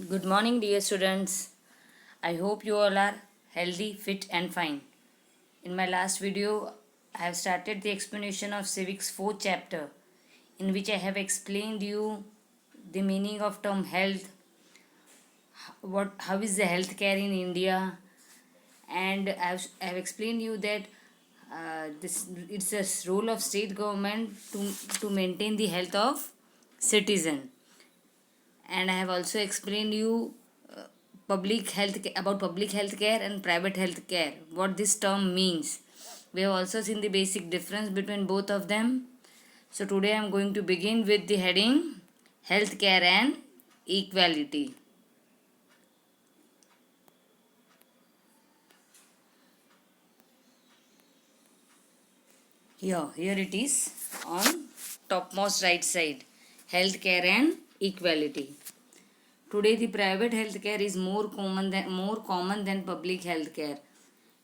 Good morning, dear students. I hope you all are healthy, fit, and fine. In my last video, I have started the explanation of Civics 4th chapter, in which I have explained you the meaning of term health, how is the healthcare in India, and I have explained you that this it's a role of state government to maintain the health of citizen. And I have also explained you public health about public health care and private health care, what this term means. We have also seen the basic difference between both of them. So today I am going to begin with the heading healthcare and equality. Here it is on topmost right side, healthcare and equality. Today, the private healthcare is more common than public healthcare.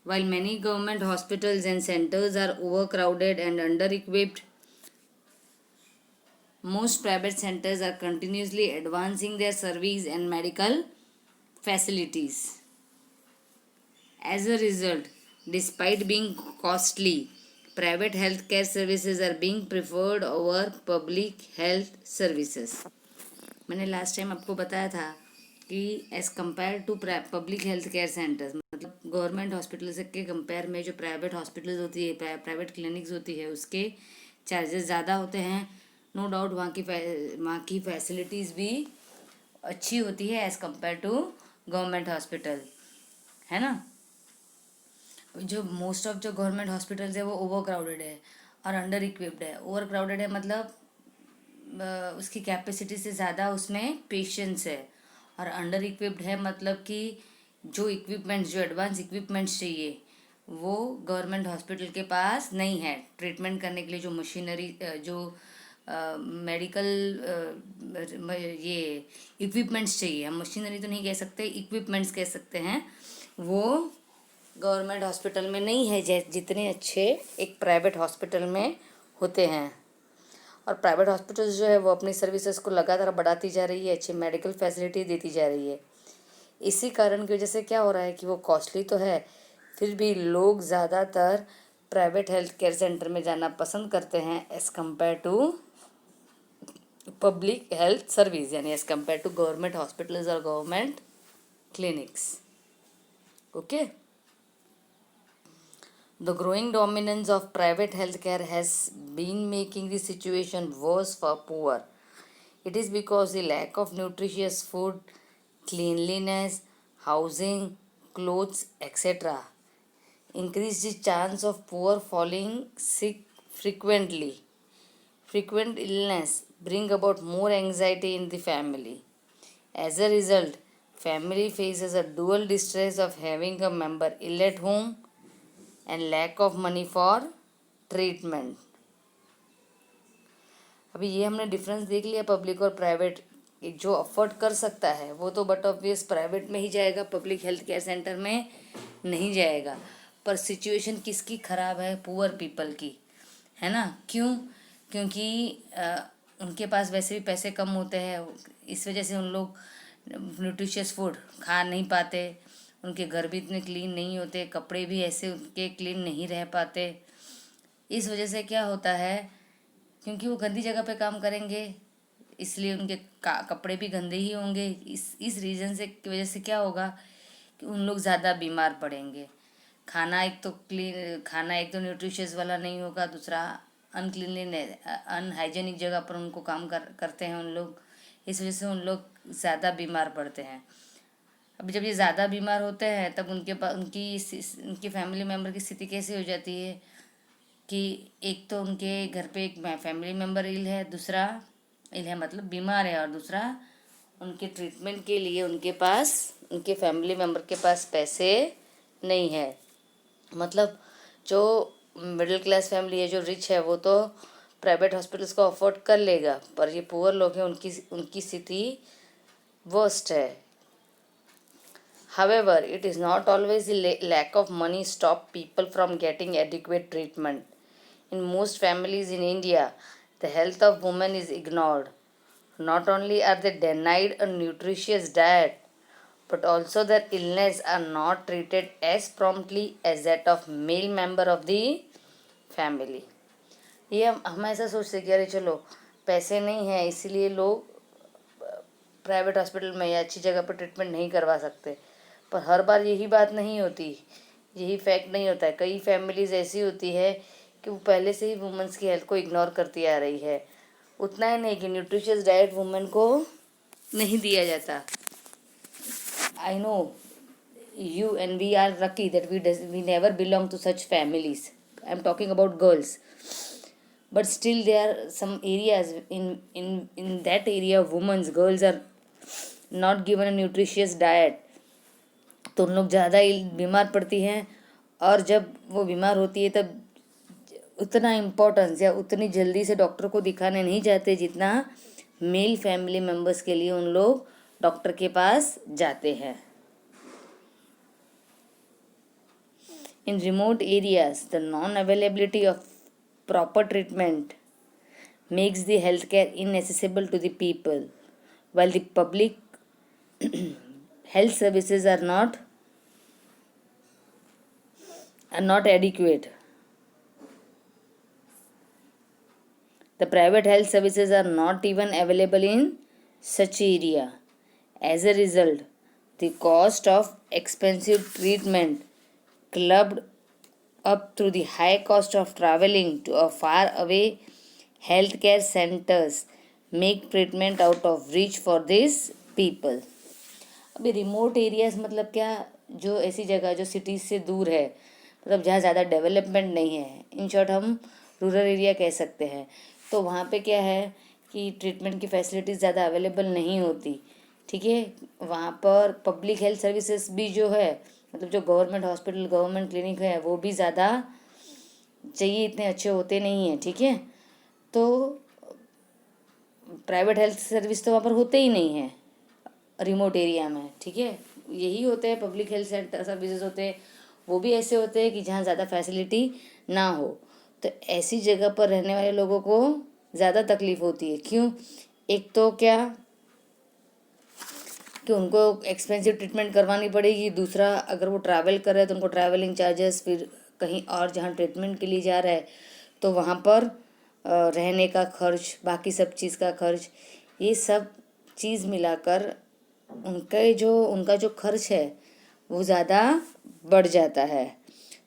While many government hospitals and centers are overcrowded and under-equipped, most private centers are continuously advancing their service and medical facilities. As a result, despite being costly, private healthcare services are being preferred over public health services. मैंने last time आपको बताया था कि as compared to public health care centres, मतलब government hospital से के compare में जो प्राइवेट हॉस्पिटल्स होती है, प्राइवेट क्लिनिक्स होती है, उसके चार्जेस ज़्यादा होते हैं. नो डाउट वहाँ की फैसिलिटीज़ भी अच्छी होती है as compared to government hospital, है ना. जो मोस्ट ऑफ जो गवर्नमेंट हॉस्पिटल्स है वो ओवर क्राउडेड है और अंडर इक्विप्ड है. ओवर क्राउडेड है मतलब उसकी कैपेसिटी से ज़्यादा उसमें पेशेंट्स है, और अंडर इक्विप्ड है मतलब कि जो इक्विपमेंट्स, जो एडवांस इक्विपमेंट्स चाहिए वो गवर्नमेंट हॉस्पिटल के पास नहीं है. ट्रीटमेंट करने के लिए जो मशीनरी, जो मेडिकल ये इक्विपमेंट्स चाहिए, हम मशीनरी तो नहीं कह सकते, इक्विपमेंट्स कह सकते हैं, वो गवर्नमेंट हॉस्पिटल में नहीं है जितने अच्छे एक प्राइवेट हॉस्पिटल में होते हैं. और प्राइवेट हॉस्पिटल्स जो है वो अपनी सर्विसेज को लगातार बढ़ाती जा रही है, अच्छी मेडिकल फैसिलिटी देती जा रही है. इसी कारण की वजह से क्या हो रहा है कि वो कॉस्टली तो है, फिर भी लोग ज़्यादातर प्राइवेट हेल्थ केयर सेंटर में जाना पसंद करते हैं as compared to public health service, यानी as compared to government hospitals और government clinics. Okay. The growing dominance of private healthcare has been making the situation worse for poor. It is because the lack of nutritious food, cleanliness, housing, clothes, etc. increase the chance of poor falling sick frequently. Frequent illness bring about more anxiety in the family. As a result, family faces a dual distress of having a member ill at home and lack of money for treatment. अभी ये हमने difference देख लिया public और private. जो afford कर सकता है वो तो बट ऑब्वियस प्राइवेट में ही जाएगा, पब्लिक हेल्थ केयर सेंटर में नहीं जाएगा. पर सिचुएशन किसकी ख़राब है? पुअर पीपल की, है ना. क्यों? क्योंकि उनके पास वैसे भी पैसे कम होते हैं, इस वजह से उन लोग न्यूट्रिशियस फूड खा नहीं पाते, उनके घर भी इतने क्लीन नहीं होते, कपड़े भी ऐसे उनके क्लीन नहीं रह पाते. इस वजह से क्या होता है, क्योंकि वो गंदी जगह पे काम करेंगे, इसलिए उनके कपड़े भी गंदे ही होंगे. इस रीज़न से की वजह से क्या होगा कि उन लोग ज़्यादा बीमार पड़ेंगे. खाना एक तो न्यूट्रिशियस वाला नहीं होगा, दूसरा अनक्लीनलीनेस, अनहाइजेनिक जगह पर उनको काम करते हैं उन लोग. इस वजह से उन लोग ज़्यादा बीमार पड़ते हैं. अब जब ये ज़्यादा बीमार होते हैं तब उनके पास उनकी फैमिली मेम्बर की स्थिति कैसी हो जाती है कि एक तो उनके घर पे एक फैमिली मेम्बर इल है, दूसरा इल है मतलब बीमार है, और दूसरा उनके ट्रीटमेंट के लिए उनके फैमिली मेम्बर के पास पैसे नहीं है. मतलब जो मिडिल क्लास फैमिली है, जो रिच है, वो तो प्राइवेट हॉस्पिटल्स को अफोर्ड कर लेगा, पर ये पुअर लोग हैं, उनकी स्थिति वर्स्ट है. However, it is not always the lack of money stop people from getting adequate treatment. In most families in India, the health of women is ignored. Not only are they denied a nutritious diet, but also their illness are not treated as promptly as that of male member of the family. ये हम ऐसा सोचते कि अरे चलो पैसे नहीं है इसीलिए लोग प्राइवेट हॉस्पिटल में या अच्छी जगह पर ट्रीटमेंट नहीं करवा सकते, पर हर बार यही बात नहीं होती, यही फैक्ट नहीं होता है। कई फैमिलीज़ ऐसी होती है कि वो पहले से ही वुमेंस की हेल्थ को इग्नोर करती आ रही है। उतना ही नहीं कि न्यूट्रिशियस डाइट वुमेन को नहीं दिया जाता। I know you and we are lucky that we never belong to such families. I'm talking about girls, but still there are some areas in that area women's girls are not given a nutritious diet, तो उन लोग ज़्यादा बीमार पड़ती हैं, और जब वो बीमार होती है तब उतना इम्पोर्टेंस या उतनी जल्दी से डॉक्टर को दिखाने नहीं जाते जितना मेल फैमिली मेम्बर्स के लिए उन लोग डॉक्टर के पास जाते हैं। In remote areas, the non-availability of proper treatment makes the healthcare inaccessible to the people, while the public health services are not adequate. The private health services are not even available in such area. As a result, the cost of expensive treatment clubbed up through the high cost of traveling to a far away healthcare centers make treatment out of reach for these people. अभी remote areas मतलब क्या, जो ऐसी जगह जो cities से दूर है, मतलब जहाँ ज़्यादा डेवलपमेंट नहीं है, इन शॉर्ट हम रूरल एरिया कह सकते हैं, तो वहाँ पे क्या है कि ट्रीटमेंट की फैसिलिटीज़ ज़्यादा अवेलेबल नहीं होती। ठीक है, वहाँ पर पब्लिक हेल्थ सर्विसेज भी जो है, मतलब जो गवर्नमेंट हॉस्पिटल गवर्नमेंट क्लिनिक है वो भी ज़्यादा चाहिए इतने अच्छे होते नहीं हैं। ठीक है, तो प्राइवेट हेल्थ सर्विस तो वहाँ पर होते ही नहीं हैं रिमोट एरिया में। ठीक है, यही होते हैं पब्लिक हेल्थ सेंटर सर्विसेज होते हैं, वो भी ऐसे होते हैं कि जहाँ ज़्यादा फैसिलिटी ना हो, तो ऐसी जगह पर रहने वाले लोगों को ज़्यादा तकलीफ़ होती है। क्यों? एक तो क्या कि उनको एक्सपेंसिव ट्रीटमेंट करवानी पड़ेगी, दूसरा अगर वो ट्रैवल कर रहे हैं तो उनको ट्रैवलिंग चार्जेस, फिर कहीं और जहाँ ट्रीटमेंट के लिए जा रहा है तो वहाँ पर रहने का खर्च, बाकी सब चीज़ का खर्च, ये सब चीज़ मिलाकर उनका जो खर्च है वो ज़्यादा बढ़ जाता है,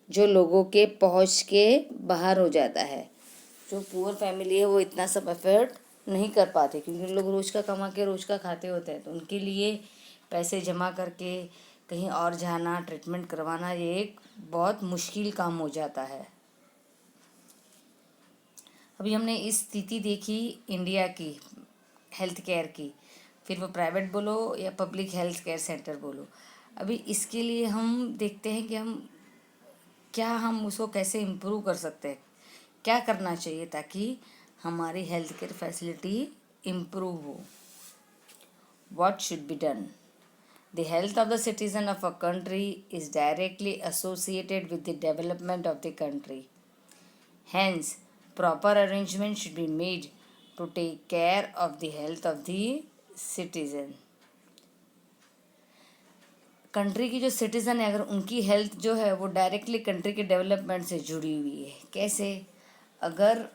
जो लोगों के पहुँच के बाहर हो जाता है। जो पुअर फैमिली है वो इतना सब एफर्ट नहीं कर पाते, क्योंकि लोग रोज़ का कमा के रोज़ का खाते होते हैं, तो उनके लिए पैसे जमा करके कहीं और जाना, ट्रीटमेंट करवाना, ये एक बहुत मुश्किल काम हो जाता है। अभी हमने इस स्थिति देखी इंडिया की हेल्थ केयर की, फिर वो प्राइवेट बोलो या पब्लिक हेल्थ केयर सेंटर बोलो। अभी इसके लिए हम देखते हैं कि हम उसको कैसे इम्प्रूव कर सकते हैं, क्या करना चाहिए ताकि हमारी हेल्थ केयर फैसिलिटी इम्प्रूव हो। What should be done? The health of the citizen of a country is directly associated with the development of the country. Hence, proper arrangements should be made to take care of the health of the citizen. Country की जो citizen है, अगर उनकी health जो है वो directly country के development से जुड़ी हुई है। कैसे? अगर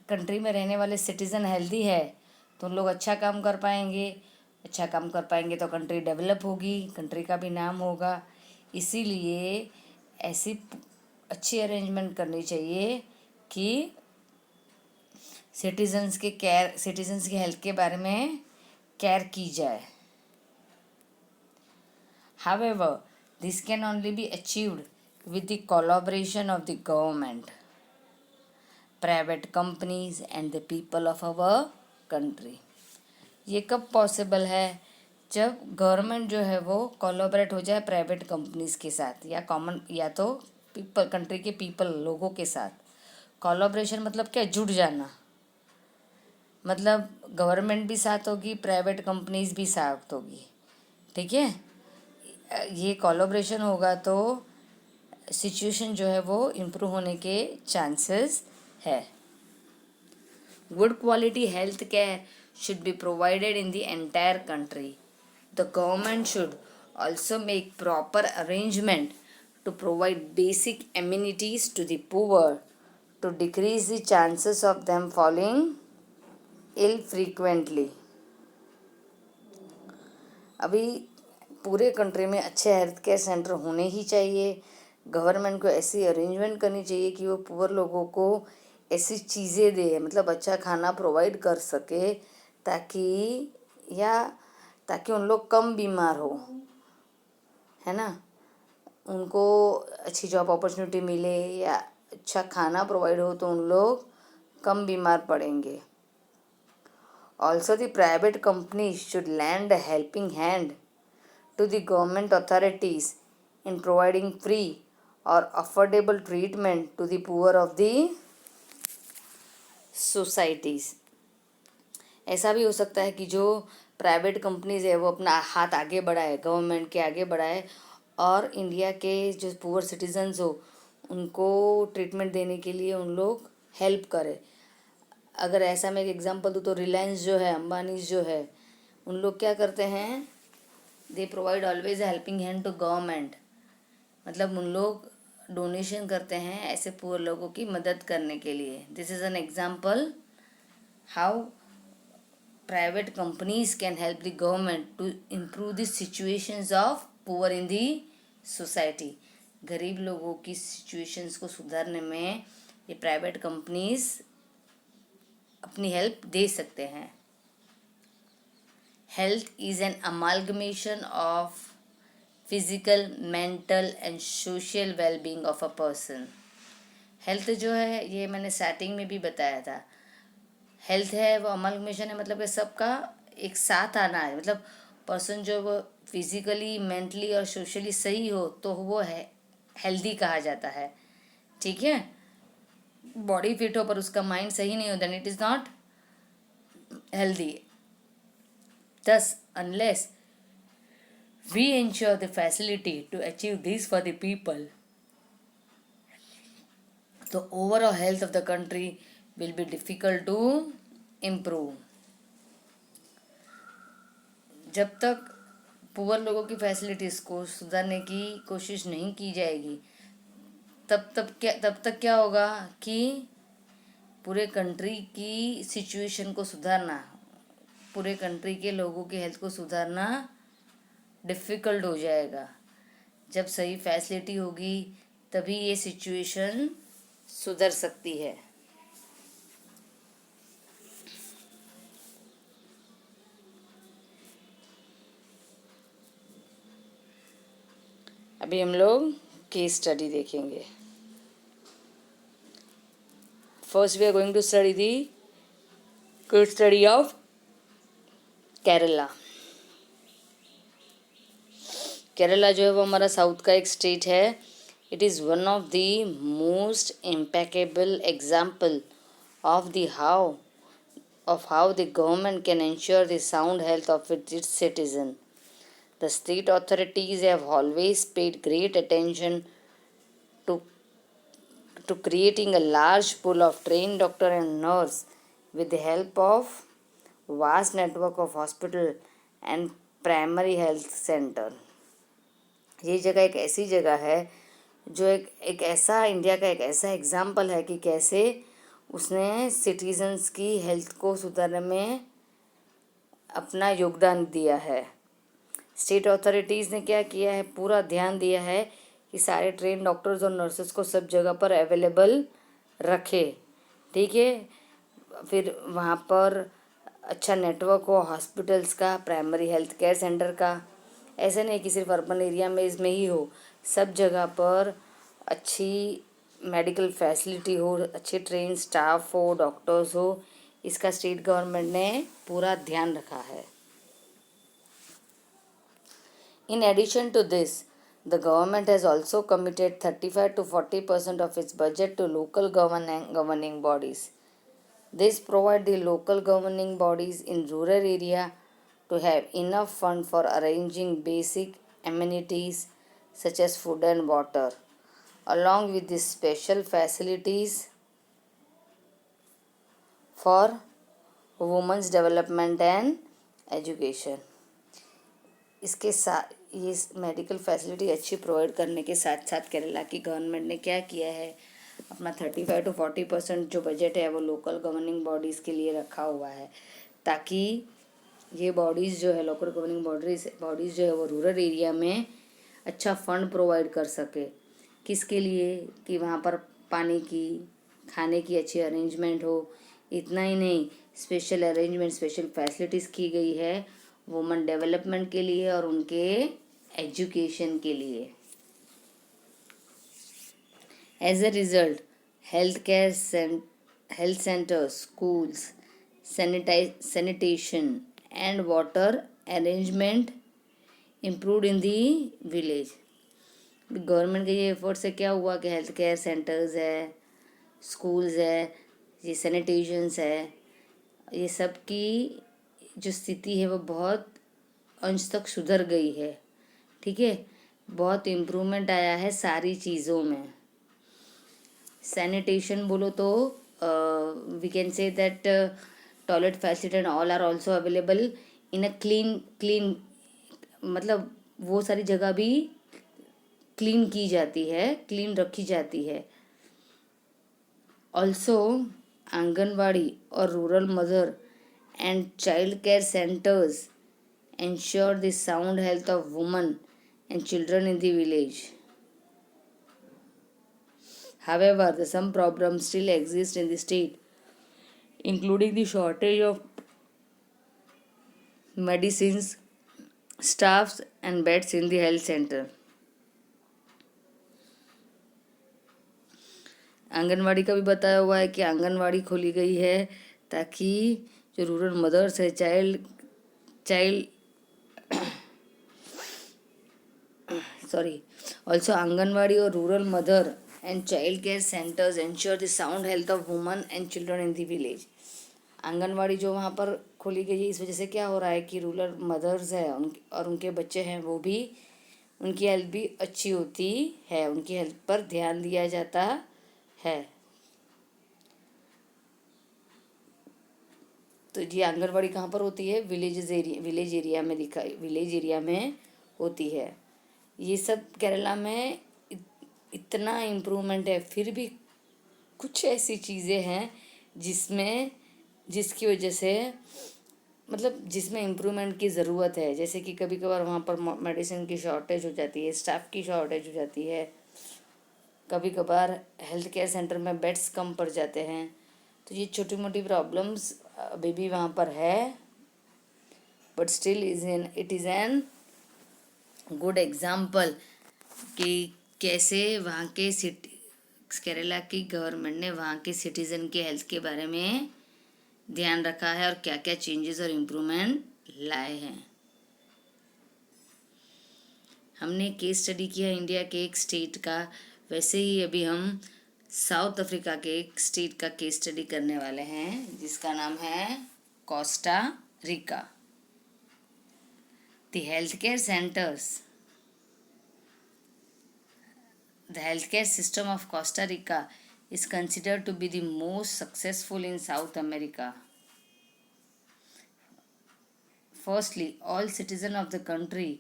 कंट्री में रहने वाले सिटीज़न हेल्दी है तो उन लोग अच्छा काम कर पाएंगे तो कंट्री डेवलप होगी, कंट्री का भी नाम होगा। इसीलिए ऐसी अच्छी अरेंजमेंट करनी चाहिए कि सिटीजन्स की हेल्थ के बारे में केयर की जाए। However, this can only be achieved with the collaboration of the government, private companies and the people of our country. ये कब पॉसिबल है? जब गवर्नमेंट जो है वो कोलैबोरेट हो जाए प्राइवेट कंपनीज के साथ, या तो कंट्री के पीपल लोगों के साथ। कोलैबोरेशन मतलब क्या? जुड़ जाना, मतलब गवर्नमेंट भी साथ होगी, प्राइवेट कंपनीज भी साथ होगी। ठीक है, ये कोलैबोरेशन होगा तो सिचुएशन जो है वो इम्प्रूव होने के चांसेस है। Good quality health care should be provided in the entire country. The government should also make proper arrangement to provide basic amenities to the poor to decrease the chances of them falling ill frequently. अभी पूरे country में अच्छे health care centre होने ही चाहिए. Government को ऐसी arrangement करनी चाहिए कि वो पुअर लोगों को ऐसी चीज़ें दे, मतलब अच्छा खाना प्रोवाइड कर सके, ताकि उन लोग कम बीमार हो, है ना. उनको अच्छी जॉब अपॉर्चुनिटी मिले या अच्छा खाना प्रोवाइड हो तो उन लोग कम बीमार पड़ेंगे. Also, the private companies should lend a helping hand to the government authorities in providing free or affordable treatment to the poor of the societies. ऐसा भी हो सकता है कि जो प्राइवेट कंपनीज है वो अपना हाथ आगे बढ़ाए, गवर्नमेंट के आगे बढ़ाए और इंडिया के जो पुअर सिटीजन्स हो उनको ट्रीटमेंट देने के लिए उन लोग हेल्प करें. अगर ऐसा मैं एक एग्जांपल दूँ तो रिलायंस जो है, अंबानीज जो है, उन लोग क्या करते हैं, they provide always helping hand to government. मतलब उन लोग डोनेशन करते हैं ऐसे पुअर लोगों की मदद करने के लिए. This is an example how private companies can help the government to improve the situations of poor in the society. गरीब लोगों की सिचुएशंस को सुधारने में ये प्राइवेट कंपनीज अपनी हेल्प दे सकते हैं. Health is an amalgamation of physical, mental and social wellbeing of a person. Health जो है ये मैंने स्टार्टिंग में भी बताया था. हेल्थ है वो अमालगमेशन है, मतलब कि सबका एक साथ आना है. मतलब पर्सन जो वो फिजिकली, मेंटली और सोशली सही हो तो वो है हेल्दी कहा जाता है. ठीक है. बॉडी फिट हो पर उसका माइंड सही नहीं हो, then it is not healthy. Thus, unless we ensure the facility to achieve this for the people, the overall health of the country will be difficult to improve. जब तक poor लोगों की फैसिलिटीज़ को सुधारने की कोशिश नहीं की जाएगी तब तक क्या होगा कि पूरे कंट्री की सिचुएशन को सुधारना, पूरे कंट्री के लोगों की हेल्थ को सुधारना डिफ़िकल्ट हो जाएगा. जब सही फैसिलिटी होगी तभी ये सिचुएशन सुधर सकती है. अभी हम लोग केस स्टडी देखेंगे. First we are going to study the case study of Kerala. Kerala जो है वो हमारा साउथ का एक स्टेट है. It is one of the most impeccable example of how the government can ensure the sound health of its citizen. The state authorities have always paid great attention to creating a large pool of trained doctor and nurse with the help of vast network of hospital and primary health center. ये जगह एक ऐसी जगह है जो एक ऐसा India का एक ऐसा एग्जाम्पल है कि कैसे उसने सिटीजन्स की हेल्थ को सुधारने में अपना योगदान दिया है. स्टेट अथॉरिटीज़ ने क्या किया है, पूरा ध्यान दिया है कि सारे ट्रेन डॉक्टर्स और नर्सेस को सब जगह पर अवेलेबल रखे. ठीक है. फिर वहाँ पर अच्छा नेटवर्क हो हॉस्पिटल्स का, प्राइमरी हेल्थ केयर सेंटर का. ऐसे नहीं कि सिर्फ अर्बन एरिया में इसमें ही हो, सब जगह पर अच्छी मेडिकल फैसिलिटी हो, अच्छे ट्रेन स्टाफ हो, डॉक्टर्स हो. इसका स्टेट गवर्नमेंट ने पूरा ध्यान रखा है. In addition to this, the government has also committed 35 to 40% of its budget to local governing bodies. This provides the local governing bodies in rural area to have enough fund for arranging basic amenities such as food and water, along with the special facilities for women's development and education. इसके साथ ये medical facility अच्छी provide करने के साथ साथ केरला की government ने क्या किया है, अपना 35 to 40% जो बजट है वो लोकल गवर्निंग बॉडीज़ के लिए रखा हुआ है, ताकि ये बॉडीज़ जो है लोकल गवर्निंग बॉडीज़ जो है वो रूरल एरिया में अच्छा फंड प्रोवाइड कर सके। किसके लिए? कि वहाँ पर पानी की, खाने की अच्छी अरेंजमेंट हो। इतना ही नहीं, स्पेशल अरेंजमेंट, स्पेशल फैसिलिटीज़ की गई है वुमेन डेवलपमेंट के लिए और उनके एजुकेशन के लिए। As a result health centres, schools, sanitation and water arrangement improved in the village. Government के ये एफर्ट से क्या हुआ कि हेल्थ केयर सेंटर्स है, स्कूल्स है, ये सैनिटेशंस है, ये सब की जो स्थिति है वो बहुत अंश तक सुधर गई है। ठीक है, बहुत इम्प्रूवमेंट आया है सारी चीज़ों में। सैनिटेशन बोलो तो we can say that toilet facility and all are also available in a clean, मतलब वो सारी जगह भी क्लीन की जाती है, क्लीन रखी जाती है। ऑल्सो आंगनवाड़ी और rural mother and child care centres ensure the sound health of women and children in the village. However, some problems still exist in the state, including the shortage of medicines, staffs, and beds in the health center. Anganwadi का भी बताया हुआ है कि आंगनवाड़ी खोली गई है ताकि जो रूरल मदर्स है, चाइल्ड also आंगनवाड़ी और rural mother and child care centres ensure the sound health of woman and children in the village. Anganwadi जो वहाँ पर खोली गई है, इस वजह से क्या हो रहा है कि रूरल मदर्स है और उनके बच्चे हैं, वो भी उनकी हेल्थ भी अच्छी होती है, उनकी हेल्थ पर ध्यान दिया जाता है। तो ये आंगनवाड़ी कहाँ पर होती है? विलेज एरिया में होती है। ये सब केरला में इतना इम्प्रूवमेंट है, फिर भी कुछ ऐसी चीज़ें हैं जिसकी वजह से मतलब जिसमें इम्प्रूवमेंट की ज़रूरत है। जैसे कि कभी कभार वहाँ पर मेडिसिन की शॉर्टेज हो जाती है, स्टाफ की शॉर्टेज हो जाती है, कभी कभार हेल्थ केयर सेंटर में बेड्स कम पड़ जाते हैं। तो ये छोटी मोटी प्रॉब्लम्स अभी भी वहाँ पर है, but still it is an good example कि कैसे वहाँ के केरला की गवर्नमेंट ने वहाँ के सिटीज़न के हेल्थ के बारे में ध्यान रखा है और क्या क्या चेंजेस और इम्प्रूवमेंट लाए हैं। हमने केस स्टडी किया इंडिया के एक स्टेट का, वैसे ही अभी हम साउथ अफ्रीका के एक स्टेट का केस स्टडी करने वाले हैं जिसका नाम है Costa Rica. The healthcare system of Costa Rica is considered to be the most successful in South America. Firstly, all citizens of the country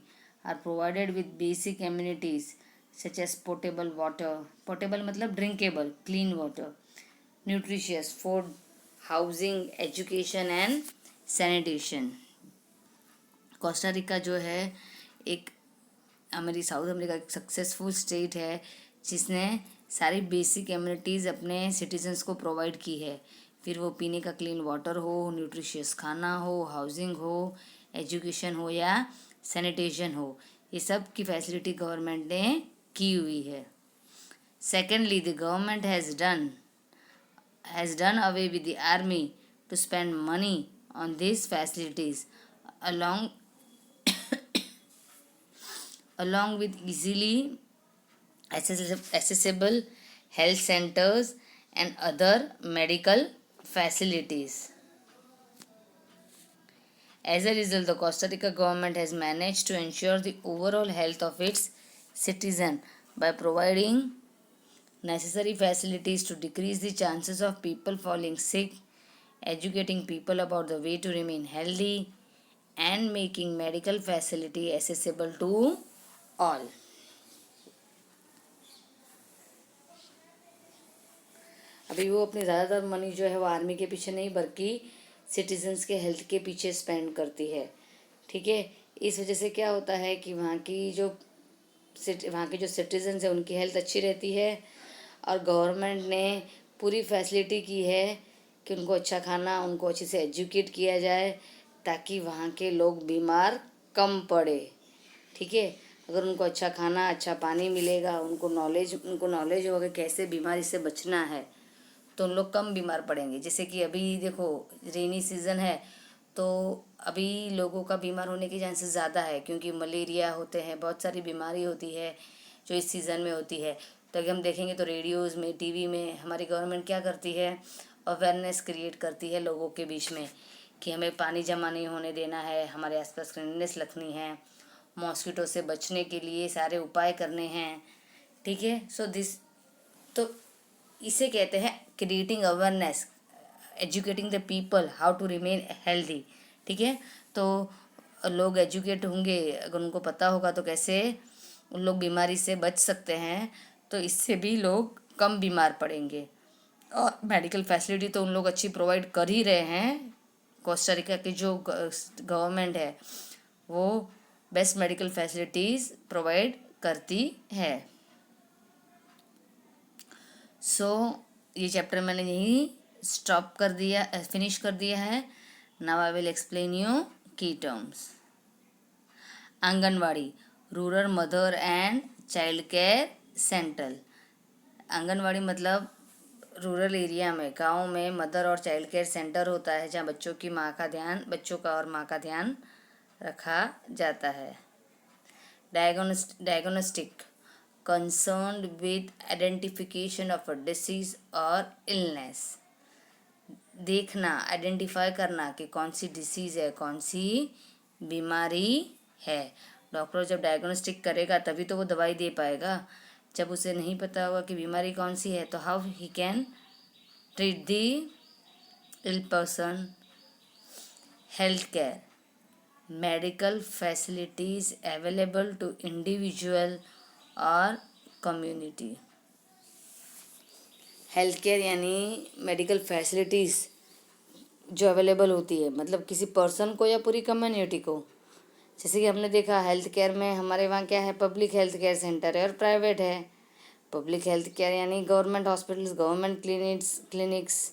are provided with basic amenities such as potable water, potable मतलब drinkable, clean water, nutritious food, housing, education and sanitation. Costa Rica जो है एक south America एक successful state है जिसने सारी basic amenities अपने citizens को प्रोवाइड की है। फिर वो पीने का क्लीन वाटर हो, न्यूट्रिशियस खाना हो, हाउसिंग हो, एजुकेशन हो या सैनिटेशन हो, ये सब की फैसिलिटी गवर्नमेंट ने की हुई है। Secondly, the government has done away with the army to spend money on this facilities along with easily accessible health centers and other medical facilities. As a result, the Costa Rica government has managed to ensure the overall health of its citizens by providing necessary facilities to decrease the chances of people falling sick educating people about the way to remain healthy, and making medical facility accessible to all. अभी वो अपनी ज़्यादातर money जो है वो army के पीछे नहीं बल्कि सिटीजन्स के हेल्थ के पीछे स्पेंड करती है, ठीक है। इस वजह से क्या होता है कि वहाँ के जो सिटीजन्स हैं उनकी हेल्थ अच्छी रहती है, और गवर्नमेंट ने पूरी फैसिलिटी की है कि उनको अच्छा खाना, उनको अच्छे से एजुकेट किया जाए ताकि वहाँ के लोग बीमार कम पड़े, ठीक है। अगर उनको अच्छा खाना, अच्छा पानी मिलेगा, उनको नॉलेज होगा कि कैसे बीमारी से बचना है, तो उन लोग कम बीमार पड़ेंगे। जैसे कि अभी देखो रेनी सीज़न है, तो अभी लोगों का बीमार होने के चांसेस ज़्यादा है, क्योंकि मलेरिया होते हैं, बहुत सारी बीमारी होती है जो इस सीज़न में होती है। तो अगर हम देखेंगे तो रेडियोज़ में, टीवी में हमारी गवर्नमेंट क्या करती है, अवेयरनेस क्रिएट करती है लोगों के बीच में कि हमें पानी जमा नहीं होने देना है, हमारे आसपास क्लीननेस रखनी है, मॉस्किटो से बचने के लिए सारे उपाय करने हैं, ठीक है। तो इसे कहते हैं creating awareness, educating the people how to remain healthy, ठीक है। तो लोग एजुकेट होंगे, अगर उनको पता होगा तो कैसे उन लोग बीमारी से बच सकते हैं, तो इससे भी लोग कम बीमार पड़ेंगे। और मेडिकल फैसिलिटी तो उन लोग अच्छी प्रोवाइड कर ही रहे हैं। कोस्टा रिका की जो गवर्नमेंट है वो बेस्ट मेडिकल फैसिलिटीज़ प्रोवाइड करती है। ये चैप्टर मैंने यहीं स्टॉप कर दिया, फिनिश कर दिया है। Now I will explain you key terms. Anganwadi, rural mother and child care centre. Anganwadi मतलब रूरल एरिया में, गांव में मदर और चाइल्ड केयर सेंटर होता है जहाँ बच्चों का और माँ का ध्यान रखा जाता है। Diagnostic, concerned with identification of a disease or illness। देखना, आइडेंटिफाई करना कि कौन सी डिसीज़ है, कौन सी बीमारी है। डॉक्टर जब डायग्नोस्टिक करेगा तभी तो वो दवाई दे पाएगा। जब उसे नहीं पता होगा कि बीमारी कौन सी है, तो how he can treat the ill person. Health care, medical facilities available to individual और कम्युनिटी। हेल्थ केयर यानी मेडिकल फैसिलिटीज़ जो अवेलेबल होती है, मतलब किसी पर्सन को या पूरी कम्युनिटी को। जैसे कि हमने देखा हेल्थ केयर में हमारे वहाँ क्या है, पब्लिक हेल्थ केयर सेंटर है और प्राइवेट है। पब्लिक हेल्थ केयर यानी गवर्नमेंट हॉस्पिटल्स, गवर्नमेंट क्लिनिक्स,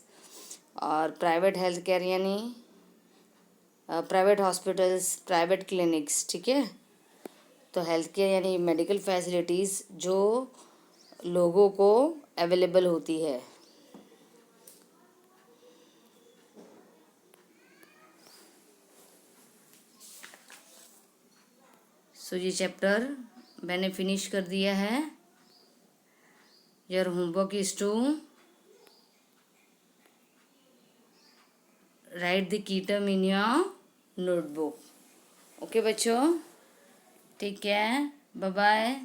और प्राइवेट हेल्थ केयर यानी प्राइवेट हॉस्पिटल्स, प्राइवेट क्लिनिक्स, ठीक है। तो हेल्थ केयर यानी मेडिकल फैसिलिटीज़ जो लोगों को अवेलेबल होती है। ये चैप्टर मैंने फिनिश कर दिया है। Your homework is to write the key term in your notebook. Okay बच्चों, टेक केयर, बाय बाय।